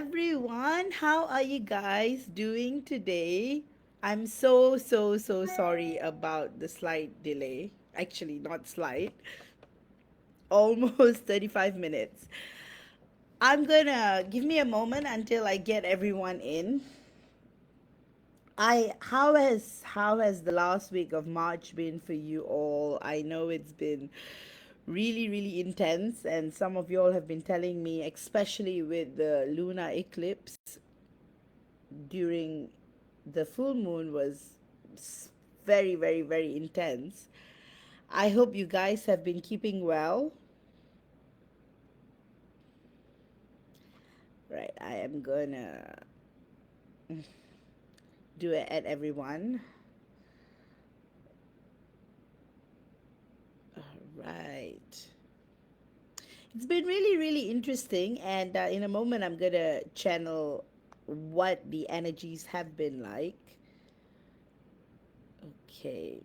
everyone. How are you guys doing today? I'm so sorry about the slight delay. Actually, not slight, almost 35 minutes. I'm gonna give me a moment until I get everyone in. I how has the last week of March been for you all? I know it's been really intense, and some of you all have been telling me, especially with the lunar eclipse during the full moon, was very intense. I hope you guys have been keeping well. Right, I am gonna do it at everyone. All right. It's been really interesting, and in a moment, I'm gonna channel what the energies have been like. Okay.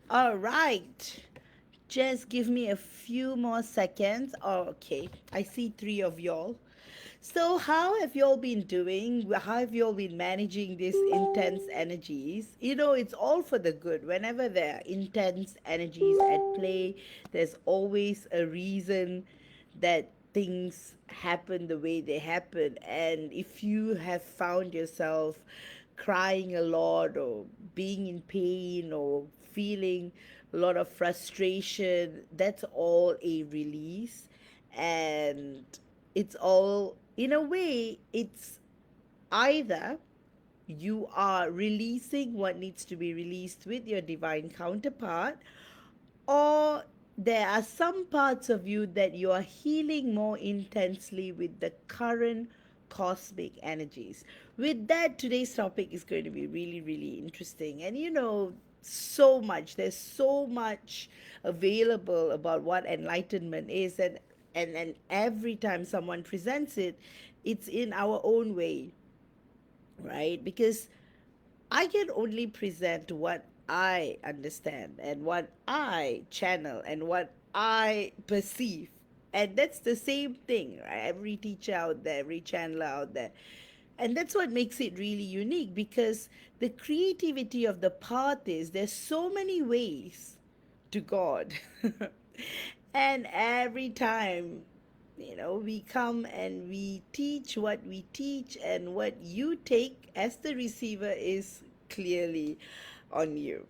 All right. Just give me a few more seconds. Oh, okay. I see three of y'all. So, how have y'all been doing? How have y'all been managing these intense energies? It's all for the good. Whenever there are intense energies at play, there's always a reason that things happen the way they happen. And if you have found yourself crying a lot, or being in pain, or feeling a lot of frustration, that's all a release. And it's all, in a way, it's either you are releasing what needs to be released with your divine counterpart, or there are some parts of you that you are healing more intensely with the current cosmic energies. With that, today's topic is going to be really interesting. And there's so much available about what enlightenment is, and every time someone presents it, it's in our own way, right? Because I can only present what I understand and what I channel and what I perceive. And that's the same thing, right? Every teacher out there, every channeler out there. And that's what makes it really unique, because the creativity of the path is there's so many ways to God. And every time, we come and we teach what we teach, and what you take as the receiver is clearly on you.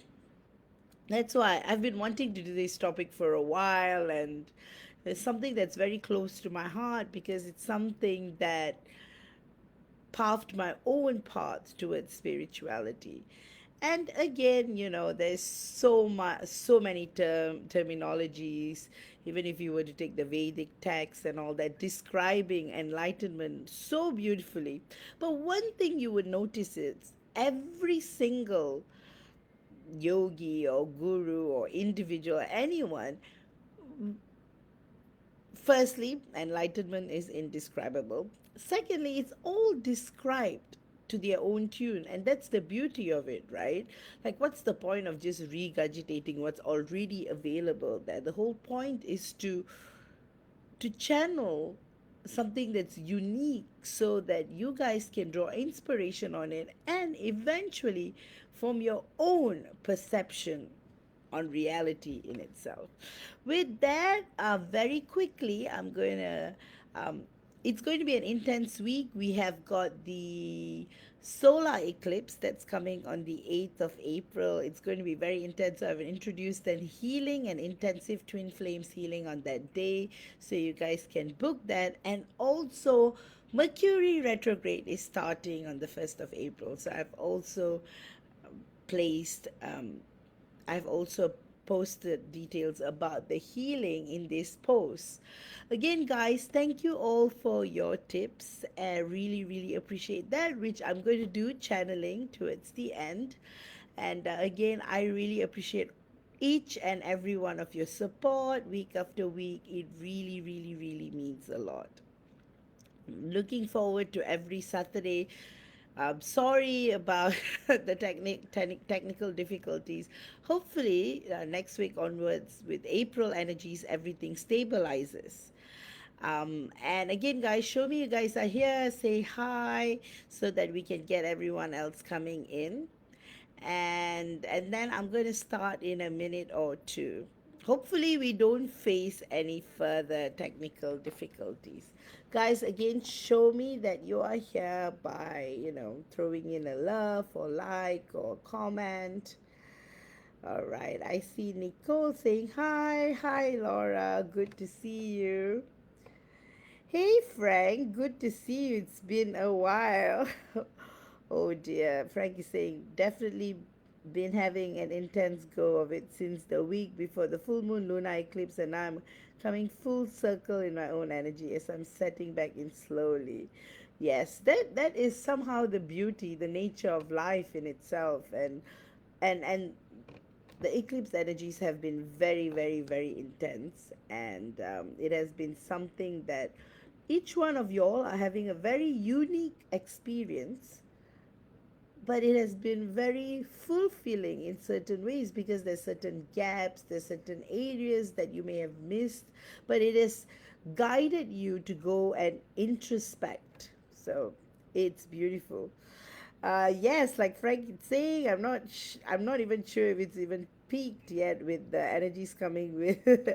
That's why I've been wanting to do this topic for a while, and it's something that's very close to my heart, because it's something that paved my own path towards spirituality. And again, there's so many terminologies. Even if you were to take the Vedic text and all that, describing enlightenment so beautifully. But one thing you would notice is every single yogi or guru or individual, anyone, firstly, enlightenment is indescribable. Secondly, it's all described to their own tune, and that's the beauty of it, right? Like, what's the point of just regurgitating what's already available there? The whole point is to channel something that's unique, so that you guys can draw inspiration on it and eventually form your own perception on reality in itself. With that, very quickly, um, it's going to be an intense week. We have got the solar eclipse that's coming on the 8th of April. It's going to be very intense. So I've introduced an healing and intensive twin flames healing on that day, so you guys can book that. And also, Mercury retrograde is starting on the 1st of April. So placed, I've also posted details about the healing in this post. Again, guys, thank you all for your tips. I really, really appreciate that, which I'm going to do channeling towards the end. And again, I really appreciate each and every one of your support week after week. It really, really, really means a lot. Looking forward to every Saturday. Sorry about the technical difficulties. Hopefully, next week onwards, with April energies, everything stabilizes. And again, guys, show me you guys are here. Say hi so that we can get everyone else coming in, and then I'm going to start in a minute or two. Hopefully we don't face any further technical difficulties. Guys, again, show me that you are here by, throwing in a love or like or comment. All right, I see Nicole saying hi. Hi, Laura, good to see you. Hey Frank, good to see you. It's been a while. Oh dear. Frank is saying definitely been having an intense go of it since the week before the full moon lunar eclipse, and I'm coming full circle in my own energy as I'm setting back in slowly. Yes, that is somehow the beauty, the nature of life in itself, and the eclipse energies have been very, very, very intense, and it has been something that each one of y'all are having a very unique experience, but it has been very fulfilling in certain ways because there's certain gaps, there's certain areas that you may have missed, but it has guided you to go and introspect. So it's beautiful. Yes, like Frank is saying, I'm not even sure if it's even peaked yet with the energies coming with.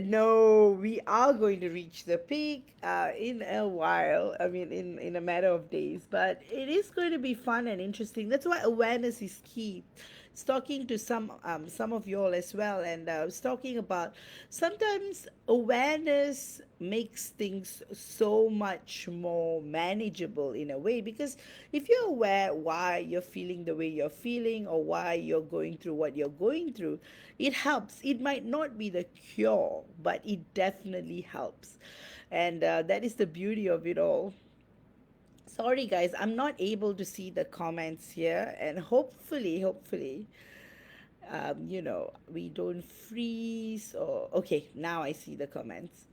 No, we are going to reach the peak in a while. I mean, in a matter of days, but it is going to be fun and interesting. That's why awareness is key. It's talking to some of y'all as well, and I was talking about sometimes awareness makes things so much more manageable in a way, because if you're aware why you're feeling the way you're feeling or why you're going through what you're going through, it helps. It might not be the cure, but it definitely helps, and that is the beauty of it all. Sorry guys, I'm not able to see the comments here, and hopefully we don't freeze. Or okay, now I see the comments.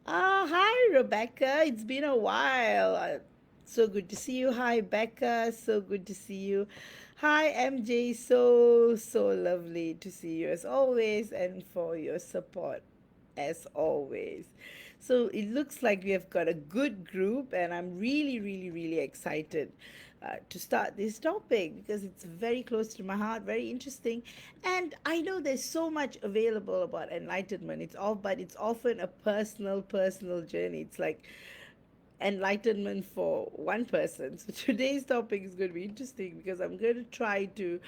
Hi Rebecca, it's been a while. So good to see you. Hi Becca, so good to see you. Hi MJ, so lovely to see you as always, and for your support as always. So it looks like we have got a good group, and I'm really, really, really excited to start this topic because it's very close to my heart, very interesting. And I know there's so much available about enlightenment. But it's often a personal journey. It's like enlightenment for one person. So today's topic is going to be interesting because I'm going to try to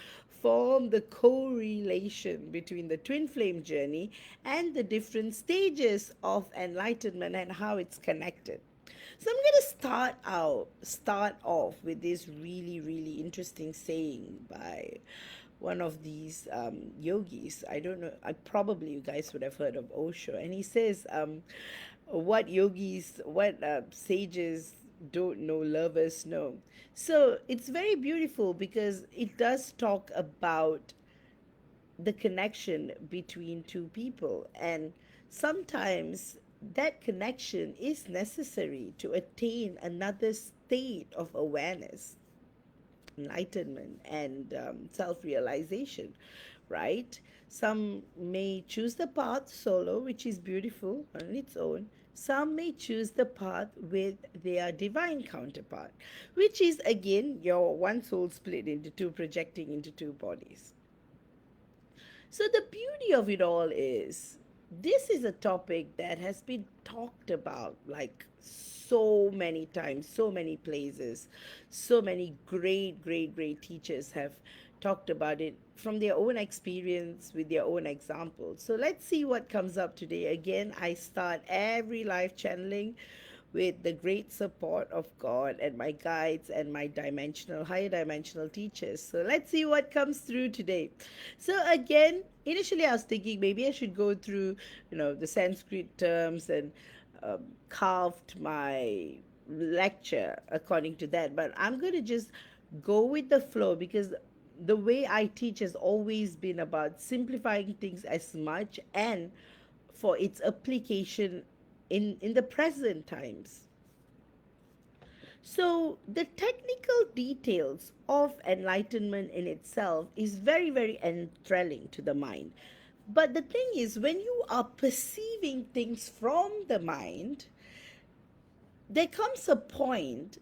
form the correlation between the twin flame journey and the different stages of enlightenment and how it's connected. So I'm going to start off with this really, really interesting saying by one of these yogis. I don't know. I probably you guys would have heard of Osho, and he says, what sages don't know, lovers know. So it's very beautiful because it does talk about the connection between two people, and sometimes that connection is necessary to attain another state of awareness, enlightenment, and self realization, right? Some may choose the path solo, which is beautiful on its own. Some may choose the path with their divine counterpart, which is again your one soul split into two, projecting into two bodies. So, the beauty of it all is this is a topic that has been talked about like so many times, so many places, so many great teachers have talked about it from their own experience with their own examples. So, let's see what comes up today. Again, I start every live channeling with the great support of God and my guides and my higher dimensional teachers. So let's see what comes through today. So again, initially I was thinking maybe I should go through, the Sanskrit terms and carved my lecture according to that. But I'm going to just go with the flow because the way I teach has always been about simplifying things as much and for its application in the present times. So the technical details of enlightenment in itself is very, very enthralling to the mind. But the thing is, when you are perceiving things from the mind, there comes a point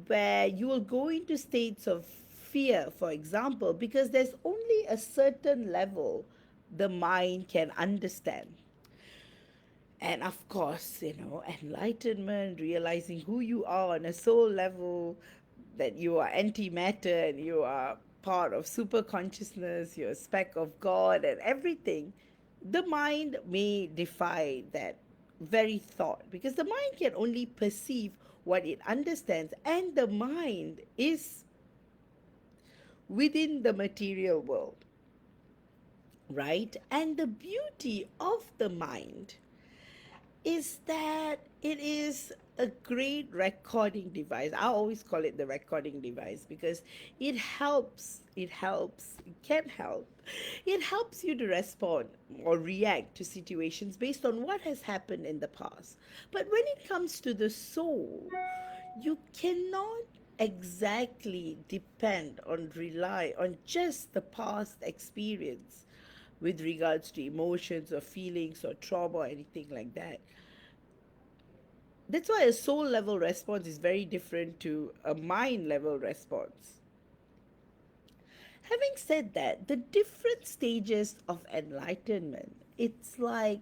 where you will go into states of fear, for example, because there's only a certain level the mind can understand. And of course, enlightenment, realizing who you are on a soul level, that you are antimatter and you are part of super consciousness, you're a speck of God and everything, the mind may defy that very thought because the mind can only perceive what it understands, and the mind is within the material world, right? And the beauty of the mind is that it is a great recording device. I always call it the recording device because it helps you to respond or react to situations based on what has happened in the past. But when it comes to the soul, you cannot exactly rely on just the past experience with regards to emotions or feelings or trauma or anything like that. That's why a soul level response is very different to a mind level response. Having said that, the different stages of enlightenment, it's like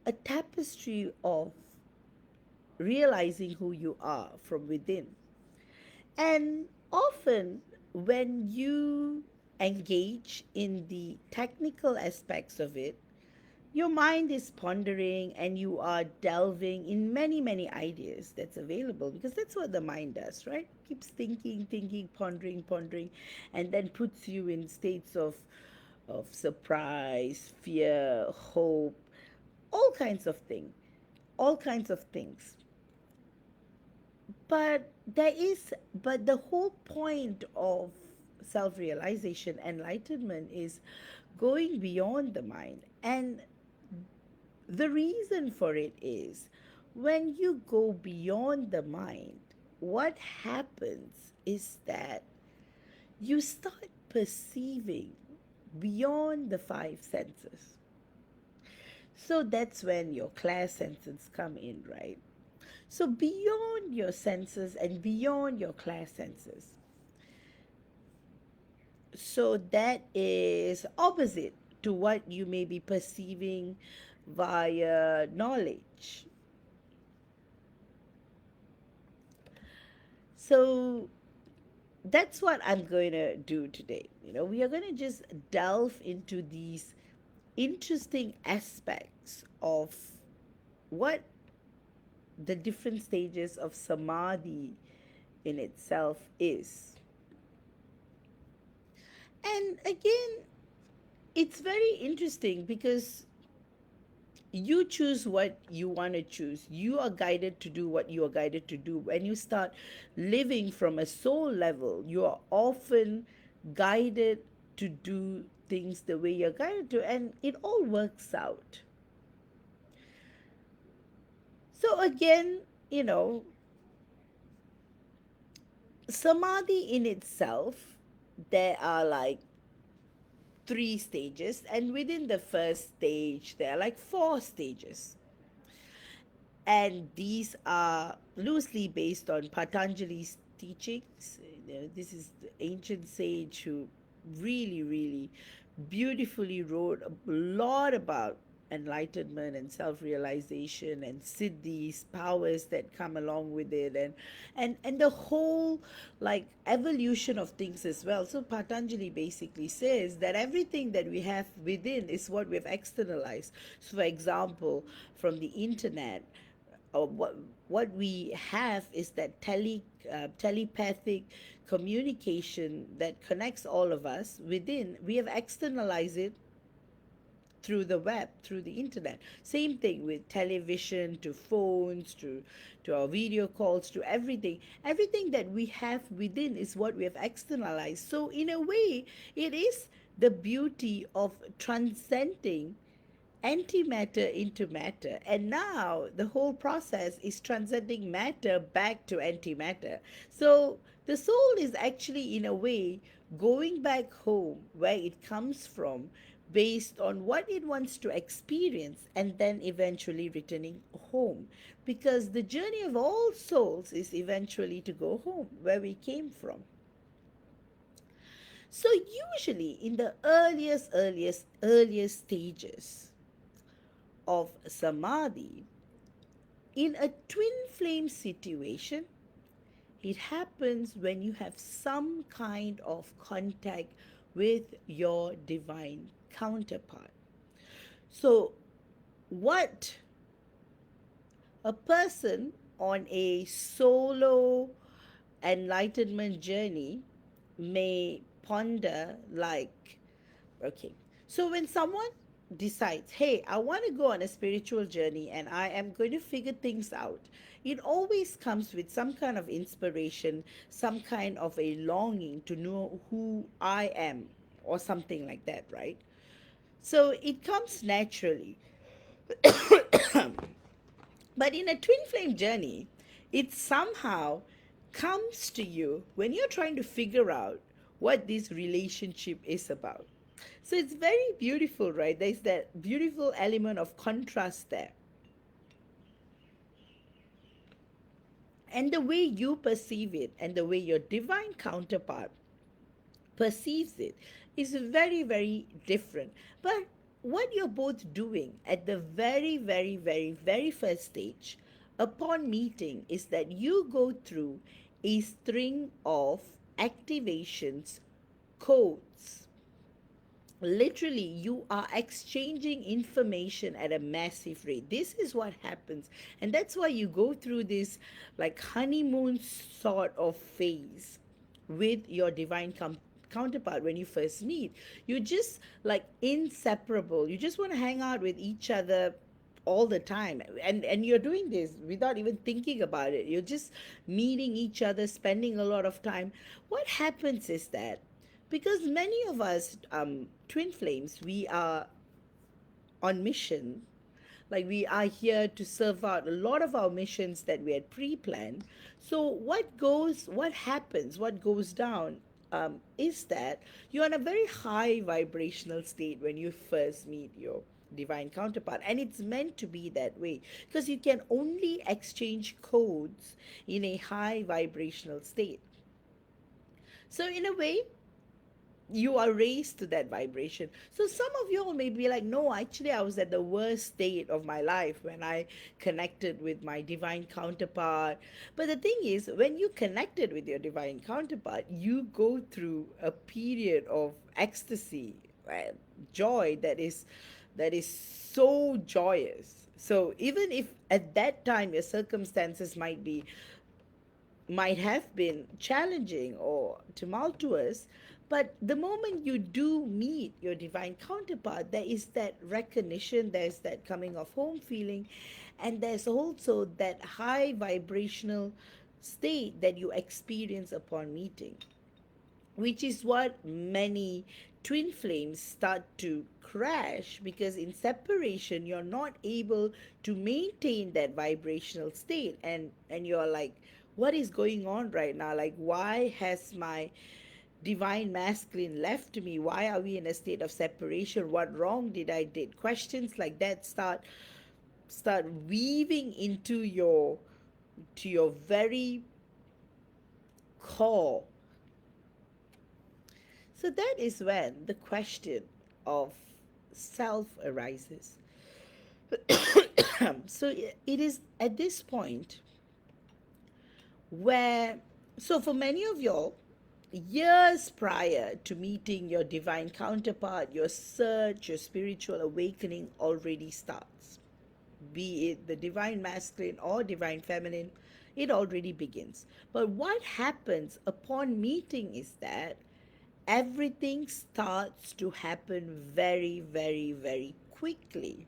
a tapestry of realizing who you are from within. And often, when you engage in the technical aspects of it, your mind is pondering and you are delving in many, many ideas that's available because that's what the mind does, right? Keeps thinking, thinking, pondering, and then puts you in states of surprise, fear, hope, all kinds of things, all kinds of things. But the whole point of self realization, enlightenment, is going beyond the mind. And the reason for it is when you go beyond the mind, what happens is that you start perceiving beyond the five senses. So that's when your class senses come in, right? So beyond your senses and beyond your class senses. So that is opposite to what you may be perceiving via knowledge. So that's what I'm going to do today. We are going to just delve into these interesting aspects of what the different stages of samadhi in itself is. And again, it's very interesting because you choose what you want to choose. You are guided to do what you are guided to do. When you start living from a soul level, you are often guided to do things the way you're guided to, and it all works out. So again, samadhi in itself, there are like three stages, and within the first stage there are like four stages, and these are loosely based on Patanjali's teachings. This is the ancient sage who really beautifully wrote a lot about enlightenment and self-realization and siddhis, powers that come along with it, and the whole like evolution of things as well. So Patanjali basically says that everything that we have within is what we've externalized. So for example, from the internet, what we have is that telepathic communication that connects all of us within. We have externalized it through the web, through the internet. Same thing with television, to phones, to our video calls, to everything. Everything that we have within is what we have externalized. So in a way, it is the beauty of transcending antimatter into matter. And now the whole process is transcending matter back to antimatter. So the soul is actually, in a way, going back home where it comes from based on what it wants to experience and then eventually returning home. Because the journey of all souls is eventually to go home where we came from. So, usually in the earliest stages of samadhi, in a twin flame situation, it happens when you have some kind of contact with your divine counterpart. So, what a person on a solo enlightenment journey may ponder, like, okay, so when someone decides, hey, I want to go on a spiritual journey and I am going to figure things out, it always comes with some kind of inspiration, some kind of a longing to know who I am, or something like that, right? So it comes naturally. But in a twin flame journey, it somehow comes to you when you're trying to figure out what this relationship is about. So it's very beautiful, right? There's that beautiful element of contrast there. And the way you perceive it and the way your divine counterpart perceives it is very, very different. But what you're both doing at the very, very, very, very first stage upon meeting is that you go through a string of activations, codes. Literally, you are exchanging information at a massive rate. This is what happens, and that's why you go through this like honeymoon sort of phase with your divine counterpart. When you first meet, you're just like inseparable. You just want to hang out with each other all the time, and you're doing this without even thinking about it. You're just meeting each other, spending a lot of time. What happens is that because many of us twin flames, we are on mission, like we are here to serve out a lot of our missions that we had pre-planned. So what happens, what goes down, is that you're in a very high vibrational state when you first meet your divine counterpart, and it's meant to be that way because you can only exchange codes in a high vibrational state. So in a way, you are raised to that vibration. So some of you all may be like, no, actually I was at the worst state of my life when I connected with my divine counterpart. But the thing is, when you connected with your divine counterpart, you go through a period of ecstasy, right? Joy that is so joyous. So even if at that time your circumstances might have been challenging or tumultuous, but the moment you do meet your divine counterpart, there is that recognition, there's that coming of home feeling, and there's also that high vibrational state that you experience upon meeting, which is what many twin flames start to crash, because in separation you're not able to maintain that vibrational state, and you're like, what is going on right now? Like, why has my divine masculine left me? Why are we in a state of separation? What wrong did I did? Questions like that start weaving into your very core. So that is when the question of self arises. So it is at this point where, so for many of y'all, years prior to meeting your divine counterpart, your search, your spiritual awakening already starts. be it the divine masculine or divine feminine, it already begins. But what happens upon meeting is that everything starts to happen very, very, very quickly.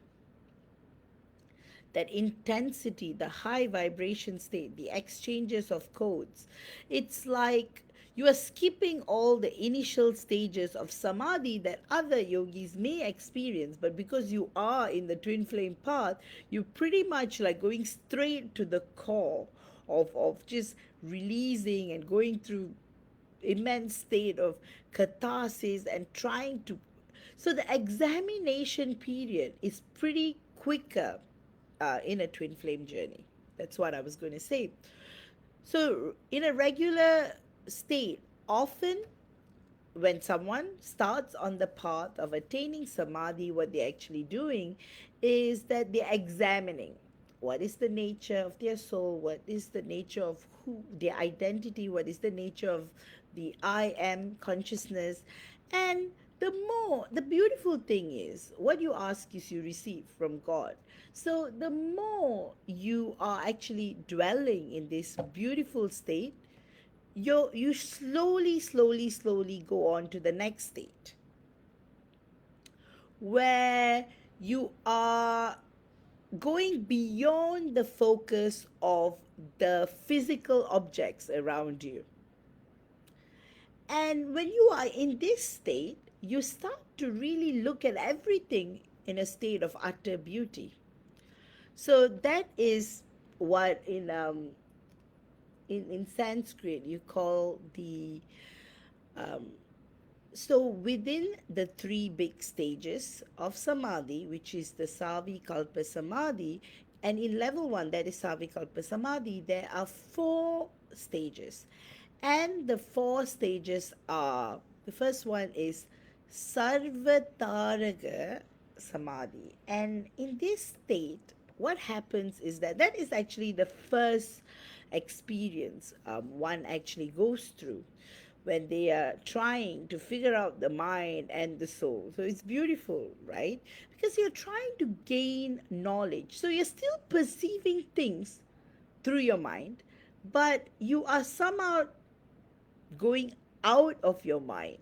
That intensity, the high vibration state, the exchanges of codes. It's like you are skipping all the initial stages of samadhi that other yogis may experience, but because you are in the twin flame path, you're pretty much like going straight to the core of just releasing and going through immense state of catharsis and trying to. So the examination period is pretty quicker in a twin flame journey. That's what I was going to say. So in a regular state, often when someone starts on the path of attaining samadhi, what they're actually doing is that they're examining what is the nature of their soul, what is the nature of who their identity, what is the nature of the I am consciousness. And the beautiful thing is what you ask is you receive from God. So the more you are actually dwelling in this beautiful state, you slowly go on to the next state where you are going beyond the focus of the physical objects around you. And when you are in this state, you start to really look at everything in a state of utter beauty. So that is what in Sanskrit you call the um, so within the three big stages of samadhi, which is the Savikalpa Samadhi, and in level one, that is Savikalpa Samadhi, there are four stages. And the four stages are, the first one is Sarvataraga Samadhi. And in this state, what happens is that that is actually the first experience one actually goes through when they are trying to figure out the mind and the soul. So it's beautiful, right? Because you're trying to gain knowledge. So you're still perceiving things through your mind, but you are somehow going out of your mind.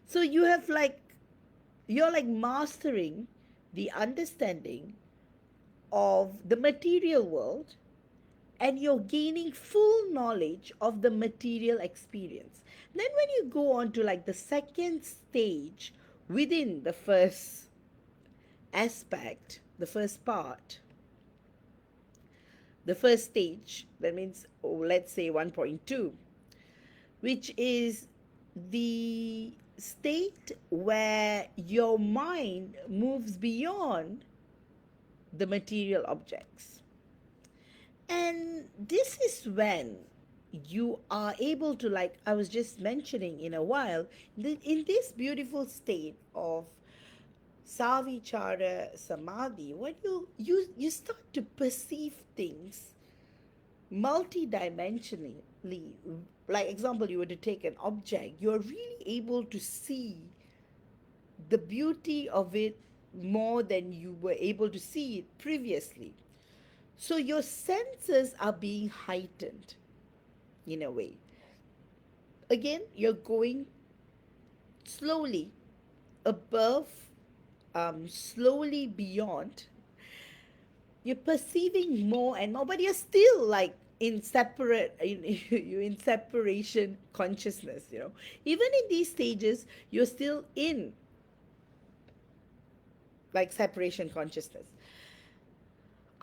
So you're like mastering the understanding of the material world, and you're gaining full knowledge of the material experience. Then when you go on to like the second stage within the first aspect, the first part, the first stage, that means, let's say 1.2, which is the state where your mind moves beyond the material objects. And this is when you are able to, like I was just mentioning in a while, in this beautiful state of Savichara Samadhi, what you start to perceive things multidimensionally. Like example, you were to take an object, you're really able to see the beauty of it more than you were able to see it previously. So your senses are being heightened in a way. Again, you're going slowly above, slowly beyond. You're perceiving more and more, but you're still like in separate, you're in separation consciousness, Even in these stages, you're still in like separation consciousness.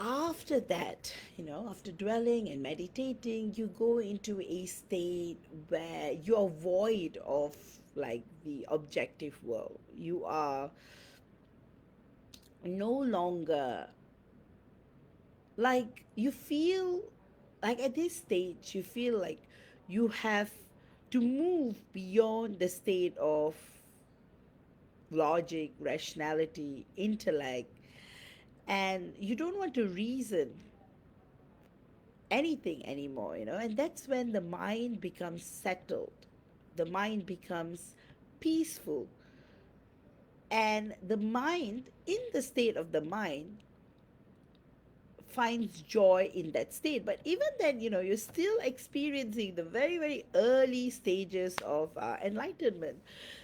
After that, after dwelling and meditating, you go into a state where you're void of like the objective world. You are no longer like, you feel like at this stage, you feel like you have to move beyond the state of logic, rationality, intellect, and you don't want to reason anything anymore, and that's when the mind becomes settled, the mind becomes peaceful, And the mind, in the state of the mind, finds joy in that state. But even then, you're still experiencing the very, very early stages of enlightenment,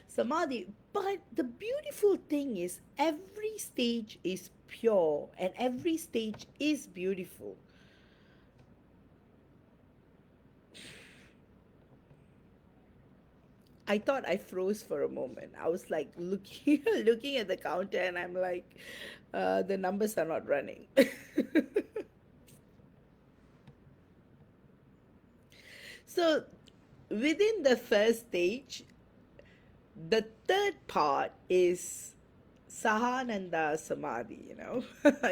samadhi. But the beautiful thing is, every stage is pure and every stage is beautiful. I thought I froze for a moment. I was like looking looking at the counter, and I'm like, the numbers are not running. So within the first stage, the third part is Sahananda Samadhi.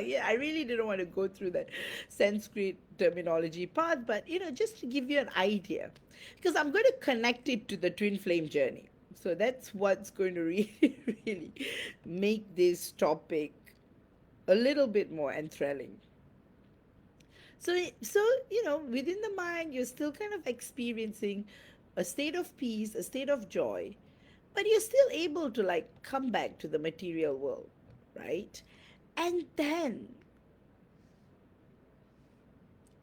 Yeah, I really didn't want to go through that Sanskrit terminology part, but just to give you an idea, because I'm going to connect it to the twin flame journey. So that's what's going to really, really make this topic a little bit more enthralling. So within the mind, you're still kind of experiencing a state of peace, a state of joy, but you're still able to like come back to the material world, right? And then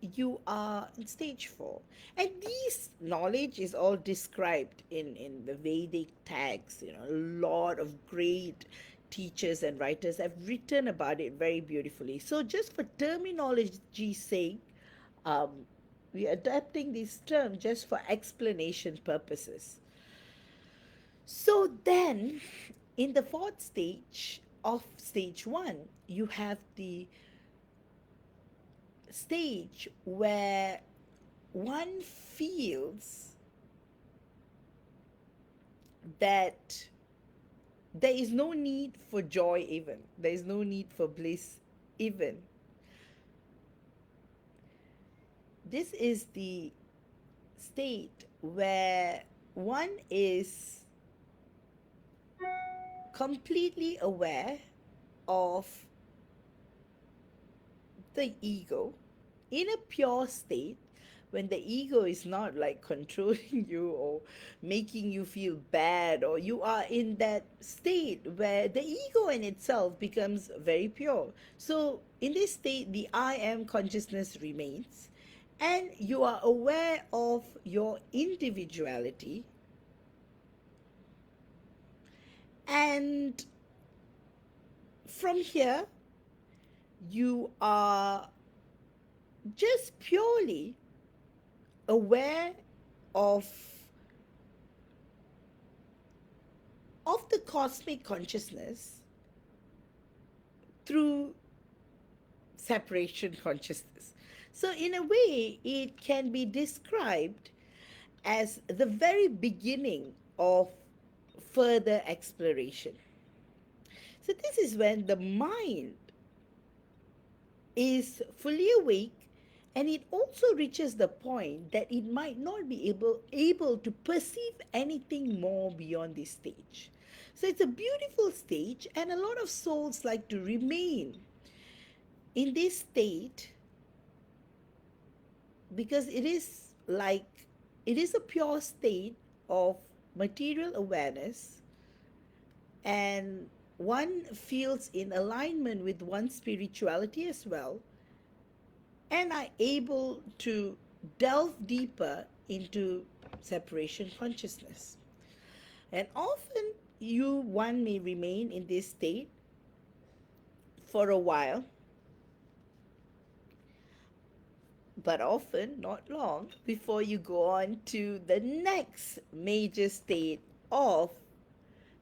you are in stage 4, and this knowledge is all described in the Vedic texts. A lot of great teachers and writers have written about it very beautifully. So just for terminology's sake, um, we're adapting this term just for explanation purposes. So then, in the fourth stage of stage 1, you have the stage where one feels that there is no need for joy, even. There is no need for bliss, even. This is the state where one is completely aware of the ego in a pure state, when the ego is not like controlling you or making you feel bad, or you are in that state where the ego in itself becomes very pure. So in this state, the I am consciousness remains, and you are aware of your individuality. And from here, you are just purely aware of the cosmic consciousness through separation consciousness. So in a way, it can be described as the very beginning of further exploration. So this is when the mind is fully awake, and it also reaches the point that it might not be able to perceive anything more beyond this stage. So it's a beautiful stage, and a lot of souls like to remain in this state because it is a pure state of material awareness, and one feels in alignment with one's spirituality as well, and are able to delve deeper into separation consciousness. And often one may remain in this state for a while, but often not long before you go on to the next major state of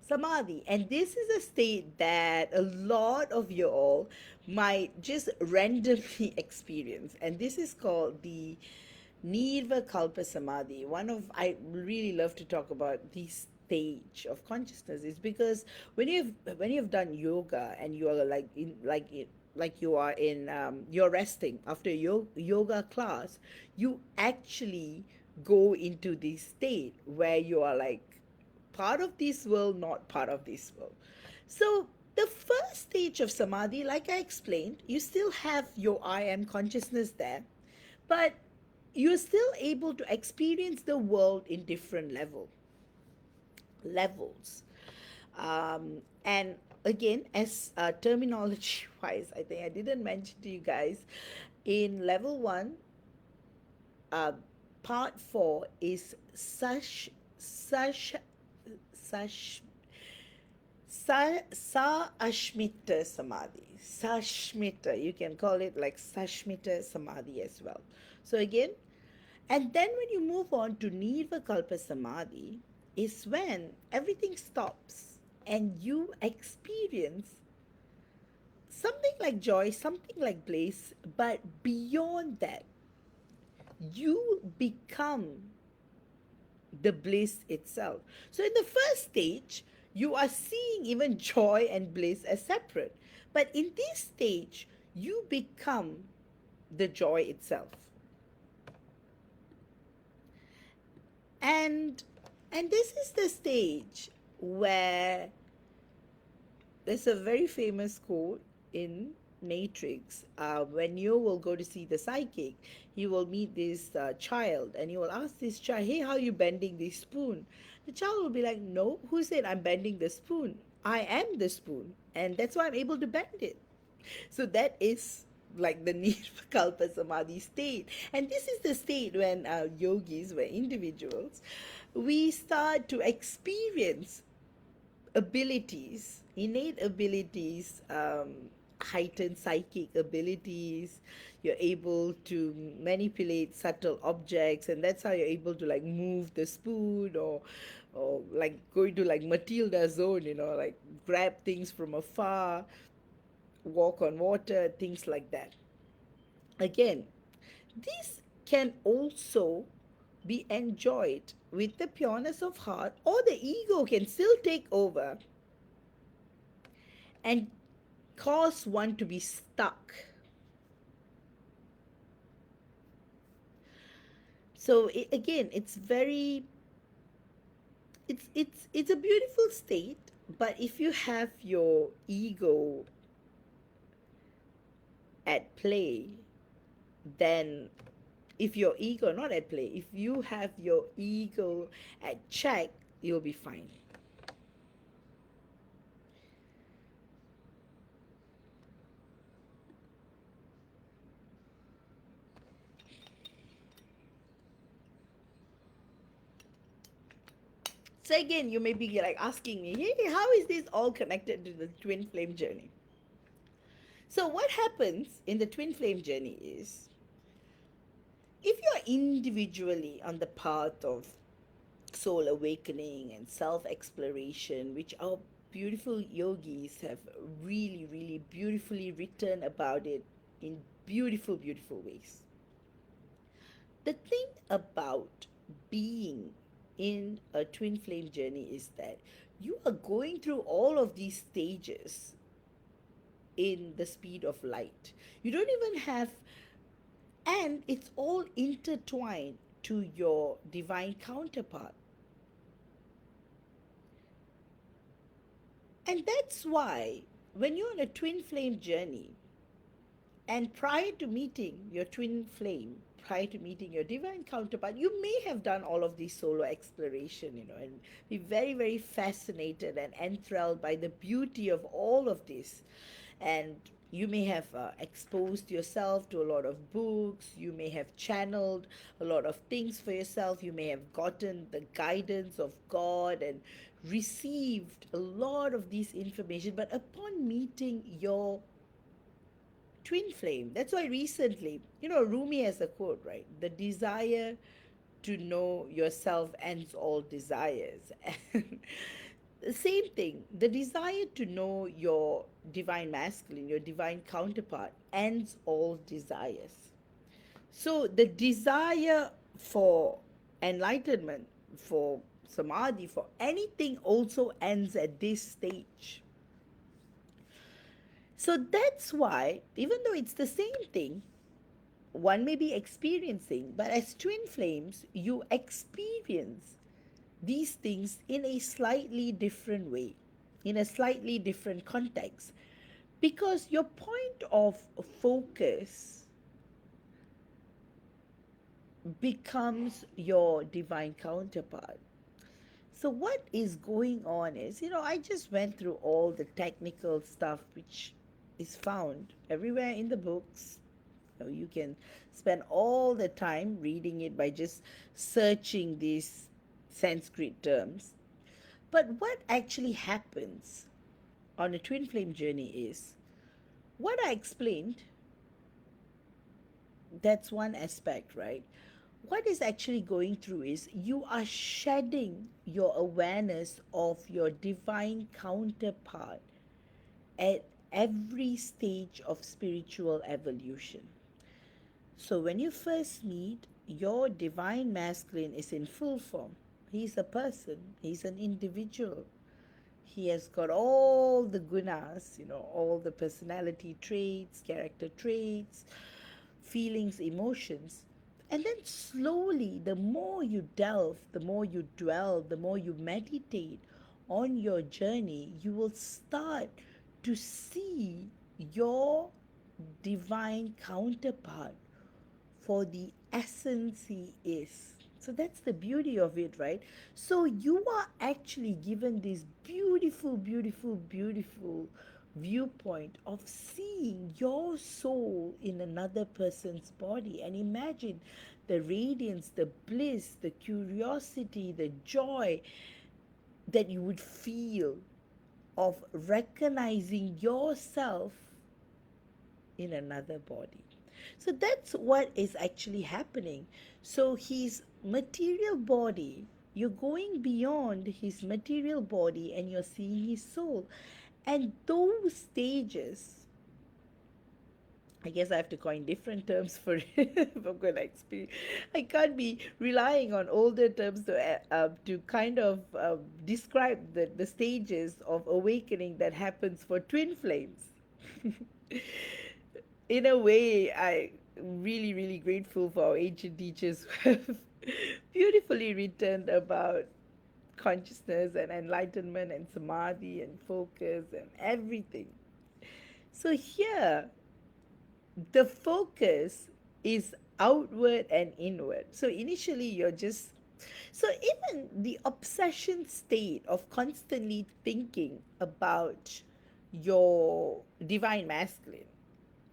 samadhi. And this is a state that a lot of you all might just randomly experience. And this is called the Nirvikalpa Samadhi. I really love to talk about this stage of consciousness is because when you've done yoga and you are like you are in you're resting after yoga class, you actually go into this state where you are like part of this world, not part of this world. So the first stage of samadhi, like I explained, you still have your I am consciousness there, but you're still able to experience the world in different levels. And again, as terminology wise, I think I didn't mention to you guys, in level one, uh, part four is sash, Ashmita Samadhi. Sashmita, you can call it like Sashmita Samadhi as well. So again, and then when you move on to Nirvikalpa Samadhi, is when everything stops and you experience something like joy, something like bliss, but beyond that, you become the bliss itself. So, in the first stage, you are seeing even joy and bliss as separate. But in this stage, you become the joy itself. And this is the stage where there's a very famous quote in Matrix. When Neo will go to see the psychic, he will meet this child and he will ask this child, "Hey, how are you bending this spoon?" The child will be like, "No, who said I'm bending the spoon? I am the spoon, and that's why I'm able to bend it." So that is like the Nirvikalpa Samadhi state. And this is the state when yogis, when individuals, we start to experience abilities, innate abilities, heightened psychic abilities. You're able to manipulate subtle objects, and that's how you're able to like move the spoon, or like going to like Matilda zone, like grab things from afar, walk on water, things like that. Again, this can also be enjoyed with the pureness of heart, or the ego can still take over and cause one to be stuck. So again, it's very, it's a beautiful state. But if you have your ego at play, then if your ego not at play, if you have your ego at check, you'll be fine. So again, you may be like asking me, hey, how is this all connected to the twin flame journey? So what happens in the twin flame journey is, if you're individually on the path of soul awakening and self exploration, which our beautiful yogis have really, really beautifully written about it in beautiful, beautiful ways. The thing about being in a twin flame journey is that you are going through all of these stages in the speed of light. You don't even have, and it's all intertwined to your divine counterpart. And that's why when you're on a twin flame journey, and prior to meeting your twin flame, prior to meeting your divine counterpart, you may have done all of this solo exploration, and be very, very fascinated and enthralled by the beauty of all of this. And you may have exposed yourself to a lot of books, you may have channeled a lot of things for yourself, you may have gotten the guidance of God and received a lot of this information. But upon meeting your twin flame, that's why recently, Rumi has a quote, right? The desire to know yourself ends all desires. And the same thing, the desire to know your divine masculine, your divine counterpart, ends all desires. So the desire for enlightenment, for samadhi, for anything also ends at this stage. So that's why, even though it's the same thing, one may be experiencing, but as twin flames, you experience these things in a slightly different way, in a slightly different context, because your point of focus becomes your divine counterpart. So, what is going on is, I just went through all the technical stuff which is found everywhere in the books. You can spend all the time reading it by just searching these Sanskrit terms. But what actually happens on a twin flame journey is what I explained. That's one aspect, right? What is actually going through is you are shedding your awareness of your divine counterpart at every stage of spiritual evolution. So when you first meet, your divine masculine is in full form. He's a person, he's an individual. He has got all the gunas, all the personality traits, character traits, feelings, emotions. And then slowly, the more you delve, the more you dwell, the more you meditate on your journey, you will start to see your divine counterpart for the essence he is. So that's the beauty of it, right? So you are actually given this beautiful, beautiful, beautiful viewpoint of seeing your soul in another person's body. And imagine the radiance, the bliss, the curiosity, the joy that you would feel of recognizing yourself in another body. So that's what is actually happening. So his material body, you're going beyond his material body and you're seeing his soul. And those stages, I guess I have to coin different terms for it if I'm going to explain. I can't be relying on older terms to kind of describe the stages of awakening that happens for twin flames. In a way, I really, really grateful for our ancient teachers who have beautifully written about consciousness and enlightenment and samadhi and focus and everything. So here, the focus is outward and inward. So initially, you're just so even the obsession state of constantly thinking about your divine masculine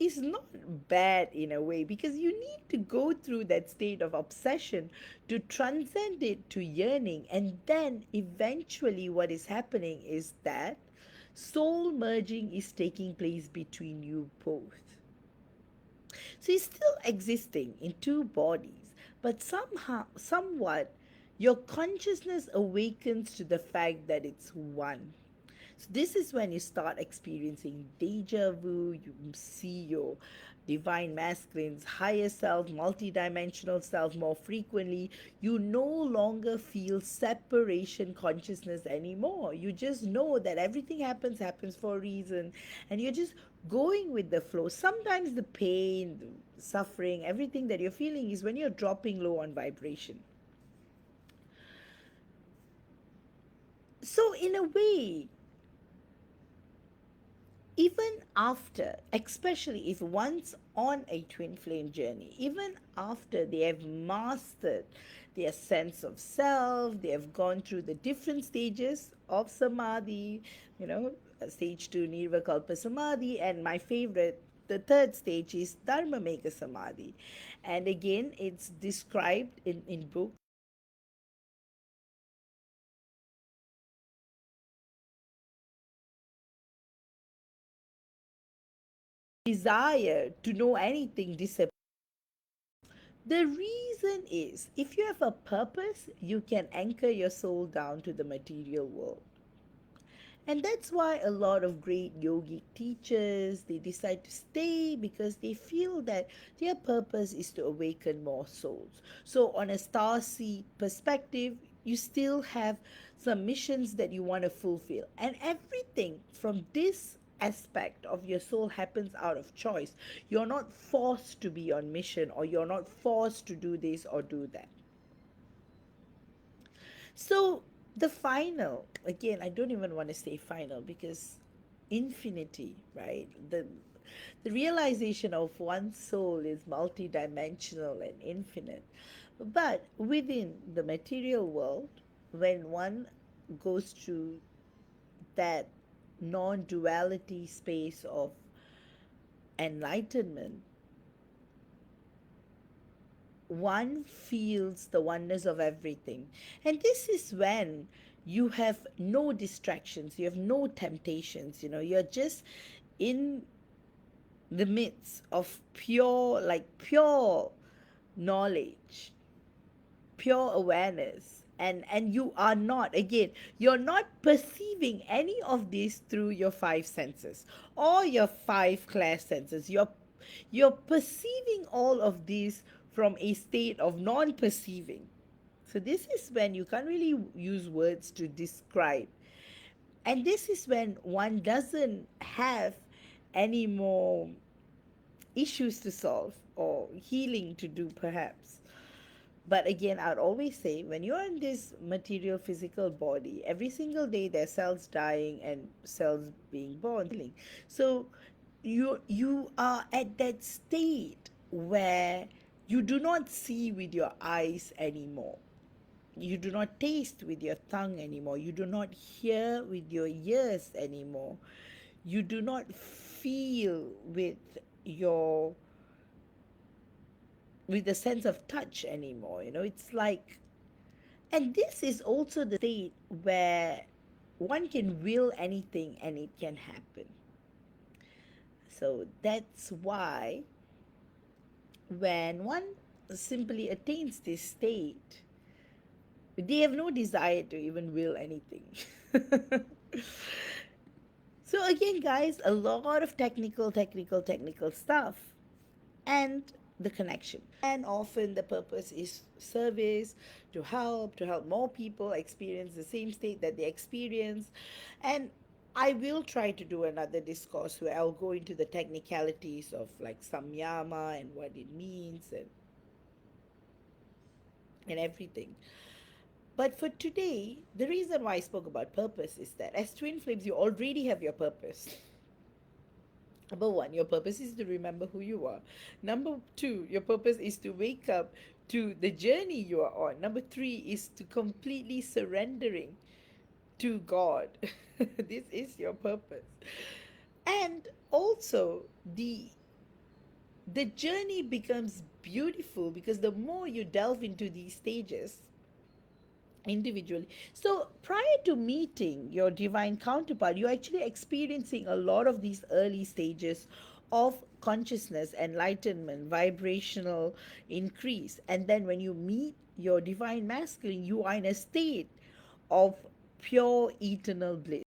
is not bad in a way because you need to go through that state of obsession to transcend it to yearning. And then eventually, what is happening is that soul merging is taking place between you both. So he's still existing in two bodies, but somehow, somewhat, your consciousness awakens to the fact that it's one. So this is when you start experiencing deja vu. You see your divine masculine's higher self, multidimensional self more frequently. You no longer feel separation consciousness anymore. You just know that everything happens for a reason, and you're just going with the flow. Sometimes the pain, the suffering, everything that you're feeling is when you're dropping low on vibration. So in a way, even after, especially if one's on a twin flame journey, even after they have mastered their sense of self, they have gone through the different stages of samadhi, stage 2 nirvikalpa samadhi, and my favorite, the third stage is dharma mega samadhi. And again, it's described in books. Desire to know anything disappears. The reason is if you have a purpose, you can anchor your soul down to the material world. And that's why a lot of great yogic teachers they decide to stay because they feel that their purpose is to awaken more souls. So on a star seed perspective, you still have some missions that you want to fulfill. And everything from this aspect of your soul happens out of choice. You're not forced to be on mission or you're not forced to do this or do that. So the final, again, I don't even want to say final because infinity, right? The realization of one's soul is multidimensional and infinite. But within the material world, when one goes through that non duality space of enlightenment, one feels the oneness of everything. And this is when you have no distractions, you have no temptations, you're just in the midst of pure, like pure knowledge, pure awareness. And you are not, again, you're not perceiving any of this through your five senses or your five clair senses. You're perceiving all of this from a state of non-perceiving. So this is when you can't really use words to describe. And this is when one doesn't have any more issues to solve or healing to do, perhaps. But again, I'd always say when you're in this material physical body, every single day there's cells dying and cells being born, healing. So you are at that state where you do not see with your eyes anymore. You do not taste with your tongue anymore. You do not hear with your ears anymore. You do not feel your with the sense of touch anymore. It's like, and this is also the state where one can will anything and it can happen. So that's why when one simply attains this state, they have no desire to even will anything. So again, guys, a lot of technical stuff, and the connection. And often the purpose is service, to help more people experience the same state that they experience. And I will try to do another discourse where I'll go into the technicalities of like samyama and what it means, and everything. But for today, the reason why I spoke about purpose is that as twin flames, you already have your purpose. Number one, your purpose is to remember who you are. Number two, your purpose is to wake up to the journey you are on. Number three is to completely surrendering to God. This is your purpose. And also, the journey becomes beautiful because the more you delve into these stages individually. So prior to meeting your divine counterpart, you're actually experiencing a lot of these early stages of consciousness, enlightenment, vibrational increase. And then when you meet your divine masculine, you are in a state of pure eternal bliss.